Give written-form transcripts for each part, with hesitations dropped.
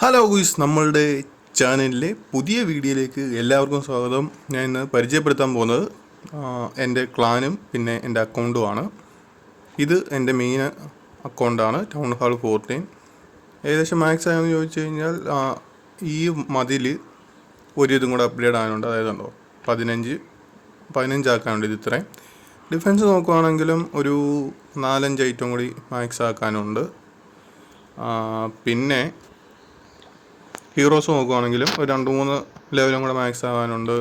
Hello guys, നമ്മളുടെ ചാനലിലെ പുതിയ വീഡിയോയിലേക്ക് എല്ലാവർക്കും സ്വാഗതം. ഞാൻ ഇന്ന് പരിചയപ്പെടുത്താൻ പോകുന്നത് എൻ്റെ ക്ലാനും പിന്നെ എൻ്റെ അക്കൗണ്ടുമാണ്. ഇത് എൻ്റെ മെയിൻ അക്കൗണ്ടാണ്, ടൗൺ ഹാൾ 14. ഏകദേശം മാക്സ് ആയെന്ന് ചോദിച്ചു കഴിഞ്ഞാൽ ഈ മതിൽ ഒരു ഇതും കൂടെ അപ്ഗ്രേഡ് ആകാനുണ്ട്. അതായത് ഉണ്ടോ 15 ആക്കാനുണ്ട്. ഇത് ഇത്രയും ഡിഫൻസ് നോക്കുവാണെങ്കിലും ഒരു 4-5 ഐറ്റം കൂടി മാക്സ് ആക്കാനുണ്ട്. പിന്നെ ഹീറോസ് നോക്കുവാണെങ്കിലും ഒരു 2-3 ലെവലും കൂടെ മാക്സ് ആകാനുണ്ട്.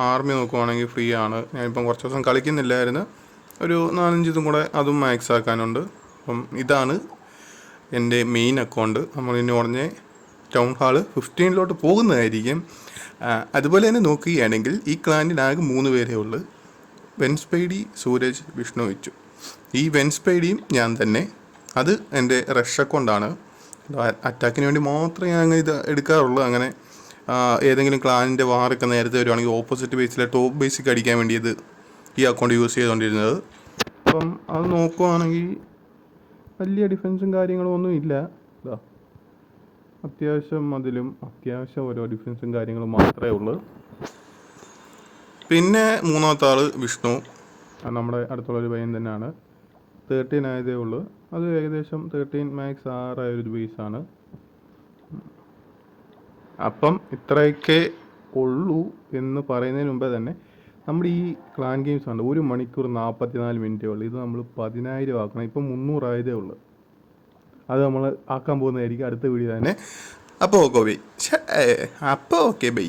ആർമി നോക്കുവാണെങ്കിൽ ഫ്രീ ആണ്. ഞാനിപ്പം കുറച്ച് ദിവസം കളിക്കുന്നില്ലായിരുന്നു. ഒരു 4-5 ഇതും കൂടെ അതും മാക്സ് ആക്കാനുണ്ട്. അപ്പം ഇതാണ് എൻ്റെ മെയിൻ അക്കൗണ്ട്. നമ്മളിനി ഉടനെ ടൗൺ ഹാൾ 15 പോകുന്നതായിരിക്കും. അതുപോലെ തന്നെ നോക്കുകയാണെങ്കിൽ ഈ ക്ലാനിലാകെ 3 പേരേ ഉള്ളൂ: വെൻസ്പൈഡി, സൂരജ്, വിഷ്ണു, വിച്ചു. ഈ വെൻസ്പൈഡിയും ഞാൻ തന്നെ. അത് എൻ്റെ റഷ് അക്കൗണ്ടാണ്. അറ്റാക്കിന് വേണ്ടി മാത്രമേ ഞാൻ ഇത് എടുക്കാറുള്ളൂ. അങ്ങനെ ഏതെങ്കിലും ക്ലാനിൻ്റെ വാറൊക്കെ നേരത്തെ വരുവാണെങ്കിൽ ഓപ്പോസിറ്റ് ബേസിലെ ടോപ്പ് ബേസിക്ക് അടിക്കാൻ വേണ്ടി ഈ അക്കൗണ്ട് യൂസ് ചെയ്തുകൊണ്ടിരുന്നത്. അപ്പം അത് നോക്കുവാണെങ്കിൽ വലിയ ഡിഫൻസും കാര്യങ്ങളും ഒന്നും ഇല്ല. അത്യാവശ്യം അതിലും അത്യാവശ്യം ഓരോ ഡിഫൻസും കാര്യങ്ങളും മാത്രമേ ഉള്ളൂ. പിന്നെ മൂന്നാമത്തെ ആൾ വിഷ്ണു, നമ്മുടെ അടുത്തുള്ളൊരു പയ്യൻ തന്നെയാണ്. 13 ആയതേ ഉള്ളൂ. അത് ഏകദേശം 13 മാക്സ് 6 ആയൊരു ബേസാണ്. അപ്പം ഇത്രയൊക്കെ ഉള്ളൂ എന്ന് പറയുന്നതിന് മുമ്പേ തന്നെ നമ്മുടെ ഈ ക്ലാൻ ഗെയിംസ് ഉണ്ട് 1 മണിക്കൂർ 44 മിനിറ്റേ ഉള്ളൂ. ഇത് നമ്മൾ 10,000 ആക്കണം. ഇപ്പം 300 ആയതേ ഉള്ളൂ. അത് നമ്മൾ ആക്കാൻ പോകുന്നതായിരിക്കും അടുത്ത വീഡിയോ തന്നെ. അപ്പോൾ ഓക്കെ ബൈ.